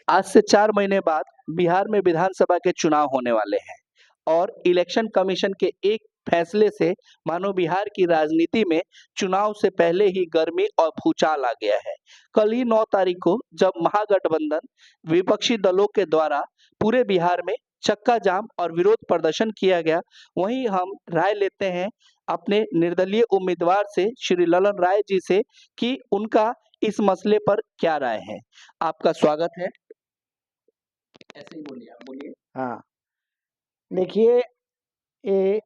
आज से 4 महीने बाद बिहार में विधानसभा के चुनाव होने वाले हैं और इलेक्शन कमीशन के एक फैसले से मानो बिहार की राजनीति में चुनाव से पहले ही गर्मी और भूचाल आ गया है। कल ही 9 तारीख को जब महागठबंधन विपक्षी दलों के द्वारा पूरे बिहार में चक्का जाम और विरोध प्रदर्शन किया गया, वहीं हम राय लेते हैं अपने निर्दलीय उम्मीदवार से श्री ललन राय जी से कि उनका इस मसले पर क्या राय है। आपका स्वागत है। ऐसे ही बोलिए, आप बोलिए। हाँ, देखिए, ये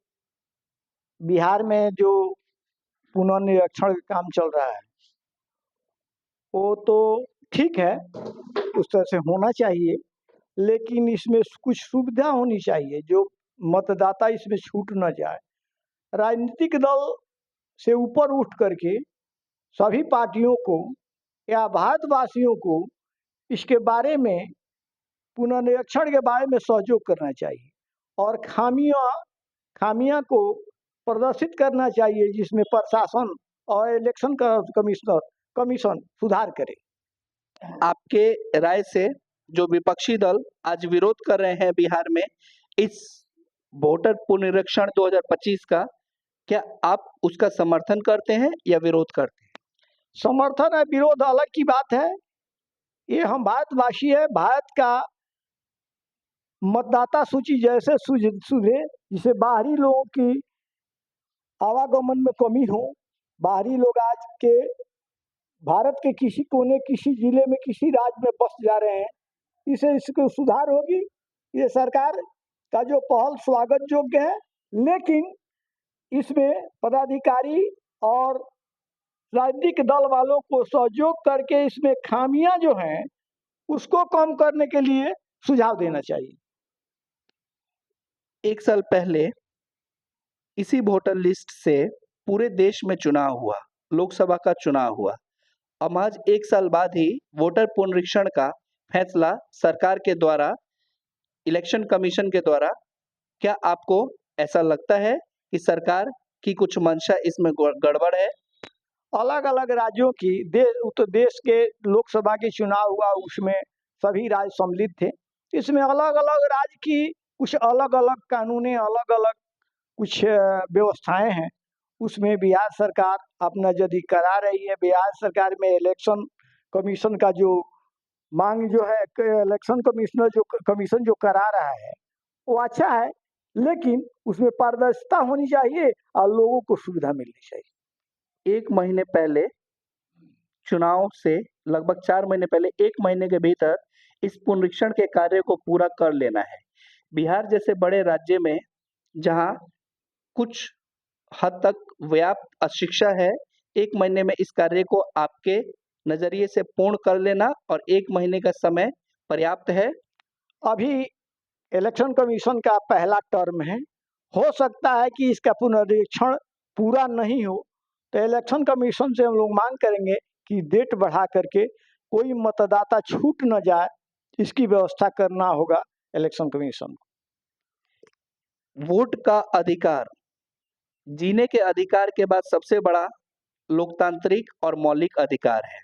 बिहार में जो पुनर्निरीक्षण का काम चल रहा है वो तो ठीक है, उस तरह से होना चाहिए, लेकिन इसमें कुछ सुविधा होनी चाहिए जो मतदाता इसमें छूट न जाए। राजनीतिक दल से ऊपर उठ करके सभी पार्टियों को या भारतवासियों को इसके बारे में, पुनर्निरीक्षण के बारे में सहयोग करना चाहिए और खामियां को प्रदर्शित करना चाहिए, जिसमें प्रशासन और इलेक्शन कमीशन सुधार करे। आपके राय से जो विपक्षी दल आज विरोध कर रहे हैं बिहार में इस वोटर पुनरीक्षण 2025 का, क्या आप उसका समर्थन करते हैं या विरोध करते हैं? समर्थन है, विरोध अलग की बात है। ये हम भारतवासी है, भारत का मतदाता सूची जैसे सुधरे, जिसे बाहरी लोगों की आवागमन में कमी हो, बाहरी लोग आज के भारत के किसी कोने, किसी जिले में, किसी राज्य में बस जा रहे हैं, इसको सुधार होगी। ये सरकार का जो पहल स्वागत योग्य है, लेकिन इसमें पदाधिकारी और राजनीतिक दल वालों को सहयोग करके इसमें खामियां जो हैं उसको कम करने के लिए सुझाव देना चाहिए। 1 साल पहले इसी वोटर लिस्ट से पूरे देश में चुनाव हुआ, लोकसभा का चुनाव हुआ। अब आज 1 साल बाद ही वोटर पुनरीक्षण का फैसला सरकार के द्वारा, इलेक्शन कमीशन के द्वारा, क्या आपको ऐसा लगता है कि सरकार की कुछ मंशा इसमें गड़बड़ है? अलग अलग राज्यों की उत्तर देश के लोकसभा के चुनाव हुआ, उसमें सभी राज्य सम्मिलित थे। इसमें अलग अलग राज्य की कुछ अलग अलग कानूनें, अलग अलग कुछ व्यवस्थाएं हैं। उसमें बिहार सरकार अपना यदि करा रही है, बिहार सरकार में इलेक्शन कमीशन का जो मांग जो है, इलेक्शन कमीशन जो करा रहा है वो अच्छा है, लेकिन उसमें पारदर्शिता होनी चाहिए और लोगों को सुविधा मिलनी चाहिए। 1 महीने पहले चुनाव से लगभग 4 महीने पहले 1 महीने के भीतर इस पुनरीक्षण के कार्य को पूरा कर लेना है। बिहार जैसे बड़े राज्य में जहाँ कुछ हद तक व्याप्त अशिक्षा है, 1 महीने में इस कार्य को आपके नज़रिए से पूर्ण कर लेना और 1 महीने का समय पर्याप्त है? अभी इलेक्शन कमीशन का पहला टर्म है, हो सकता है कि इसका पुनरीक्षण पूरा नहीं हो, तो इलेक्शन कमीशन से हम लोग मांग करेंगे कि डेट बढ़ा करके कोई मतदाता छूट न जाए, इसकी व्यवस्था करना होगा इलेक्शन कमीशन को। वोट का अधिकार जीने के अधिकार के बाद सबसे बड़ा लोकतांत्रिक और मौलिक अधिकार है।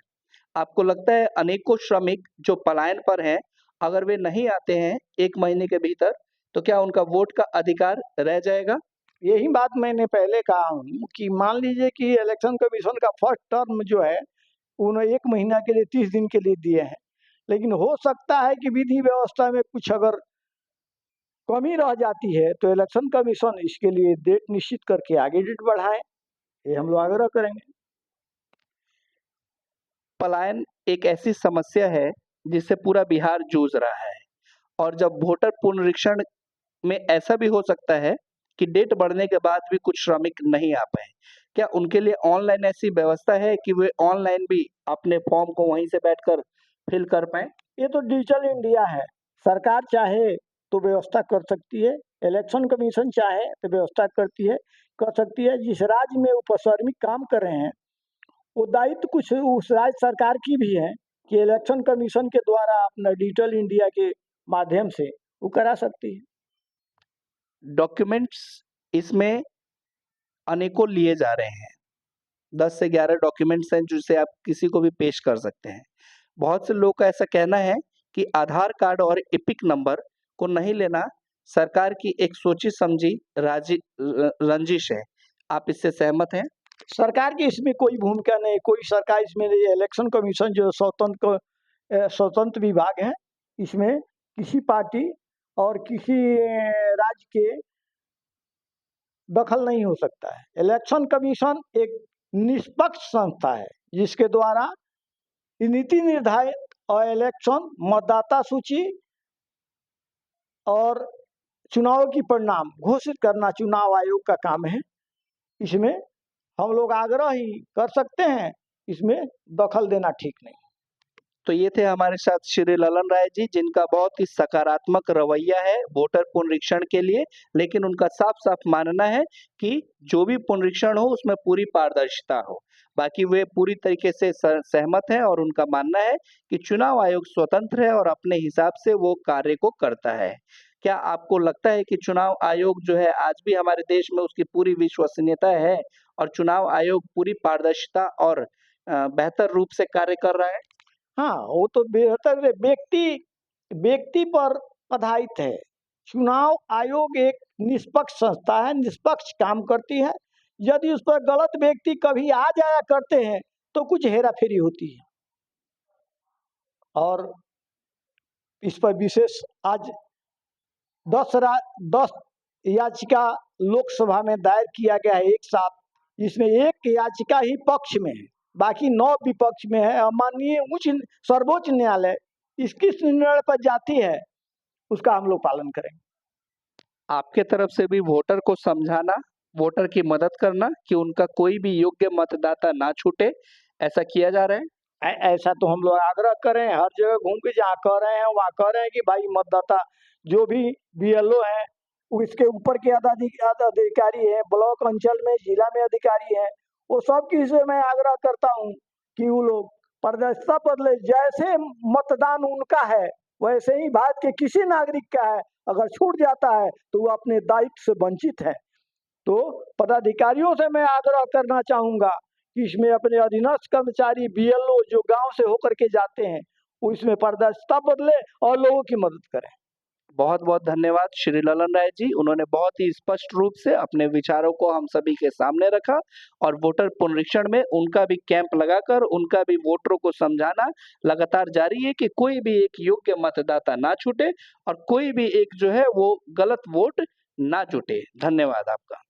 आपको लगता है अनेकों श्रमिक जो पलायन पर हैं, अगर वे नहीं आते हैं 1 महीने के भीतर, तो क्या उनका वोट का अधिकार रह जाएगा? यही बात मैंने पहले कहा हूँ कि मान लीजिए कि इलेक्शन कमीशन का फर्स्ट टर्म जो है उन्हें 1 महीना के लिए, 30 दिन के लिए दिए हैं, लेकिन हो सकता है कि विधि व्यवस्था में कुछ अगर कमी रह जाती है तो इलेक्शन कमीशन इसके लिए डेट निश्चित करके आगे डेट बढ़ाए, ये हम लोग आग्रह करेंगे। पलायन एक ऐसी समस्या है जिससे पूरा बिहार जूझ रहा है और जब वोटर पुनरीक्षण में ऐसा भी हो सकता है कि डेट बढ़ने के बाद भी कुछ श्रमिक नहीं आ पाए, क्या उनके लिए ऑनलाइन ऐसी व्यवस्था है कि वे ऑनलाइन भी अपने फॉर्म को वहीं से बैठकर फिल कर पाएं? ये तो डिजिटल इंडिया है, सरकार चाहे तो व्यवस्था कर सकती है, इलेक्शन कमीशन चाहे तो व्यवस्था कर सकती है। जिस राज्य में उपसर्मी काम कर रहे हैं वो दायित्व कुछ उस राज्य सरकार की भी है कि इलेक्शन कमीशन के द्वारा अपना डिजिटल इंडिया के माध्यम से वो करा सकती है। डॉक्यूमेंट्स इसमें अनेकों लिए जा रहे हैं, 10 से 11 डॉक्यूमेंट्स हैं जिसे आप किसी को भी पेश कर सकते हैं। बहुत से लोगों का ऐसा कहना है कि आधार कार्ड और एपिक नंबर को नहीं लेना सरकार की एक सोची समझी रंजिश है। आप इससे सहमत हैं? सरकार की इसमें कोई भूमिका नहीं, कोई सरकार इसमें नहीं। इलेक्शन कमीशन जो स्वतंत्र विभाग है, इसमें किसी पार्टी और किसी राज्य के दखल नहीं हो सकता है। इलेक्शन कमीशन एक निष्पक्ष संस्था है जिसके द्वारा नीति निर्धारित और इलेक्शन, मतदाता सूची और चुनाव की परिणाम घोषित करना चुनाव आयोग का काम है। इसमें हम लोग आग्रह ही कर सकते हैं, इसमें दखल देना ठीक नहीं। तो ये थे हमारे साथ श्री ललन राय जी, जिनका बहुत ही सकारात्मक रवैया है वोटर पुनरीक्षण के लिए, लेकिन उनका साफ-साफ मानना है कि जो भी पुनरीक्षण हो उसमें पूरी पारदर्शिता हो। बाकी वे पूरी तरीके से सहमत हैं और उनका मानना है कि चुनाव आयोग स्वतंत्र है और अपने हिसाब से वो कार्य को करता है। क्या आपको लगता है कि चुनाव आयोग जो है आज भी हमारे देश में उसकी पूरी विश्वसनीयता है और चुनाव आयोग पूरी पारदर्शिता और बेहतर रूप से कार्य कर रहा है? हाँ, वो तो बेहतर व्यक्ति पर आधारित है। चुनाव आयोग एक निष्पक्ष संस्था है, निष्पक्ष काम करती है। यदि उस पर गलत व्यक्ति कभी आ जाया करते हैं तो कुछ हेराफेरी होती है। और इस पर विशेष आज 10 याचिका लोकसभा में दायर किया गया है एक साथ, जिसमें एक याचिका ही पक्ष में है, बाकी 9 विपक्ष में है। माननीय सर्वोच्च न्यायालय इसकी निर्णय पर जाती है, उसका हम लोग पालन करेंगे। आपके तरफ से भी वोटर को समझाना, वोटर की मदद करना कि उनका कोई भी योग्य मतदाता ना छूटे, ऐसा किया जा रहा है? ऐसा तो हम लोग आग्रह कर रहे हैं, हर जगह घूम के जहाँ कह रहे हैं वहाँ कह रहे हैं कि भाई मतदाता जो भी बीएलओ हैं, इसके ऊपर के अधिकारी हैं, ब्लॉक अंचल में जिला में अधिकारी हैं, वो सब की से मैं आग्रह करता हूँ कि वो लोग पारदर्शिता बदले। जैसे मतदान उनका है वैसे ही भारत के किसी नागरिक का है, अगर छूट जाता है तो वो अपने दायित्व से वंचित है। तो पदाधिकारियों से मैं आग्रह करना चाहूँगा कि इसमें अपने अधीनस्थ कर्मचारी बीएलओ जो गांव से होकर के जाते हैं, वो इसमें पारदर्शिता बदले और लोगों की मदद करें। बहुत-बहुत धन्यवाद श्री ललन राय जी। उन्होंने बहुत ही स्पष्ट रूप से अपने विचारों को हम सभी के सामने रखा और वोटर पुनरीक्षण में उनका भी कैंप लगाकर उनका भी वोटरों को समझाना लगातार जारी है कि कोई भी एक योग्य मतदाता ना छूटे और कोई भी एक जो है वो गलत वोट ना जुटे। धन्यवाद आपका।